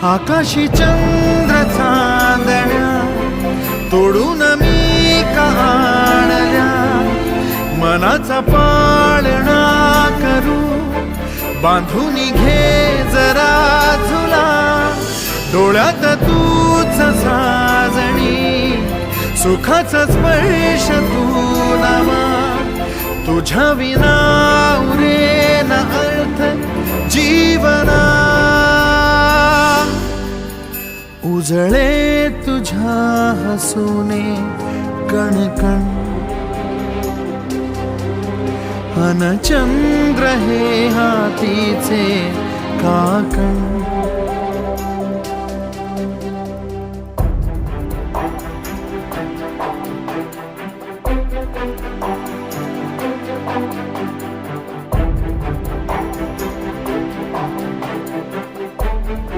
आकाशी चंद्र चांदण्या तोडून मी कहाणल्या, मनाचा पाळणा करू बांधून घे जरा झुला, डोळ्यात तूच साजणी सुखाचा स्पर्श तू नामा, तुझ्या विना उरेन अर्थ जीवना, उजळे तुझ्या हसूने कणकण, अन चंद्र हे हातीचे काकण.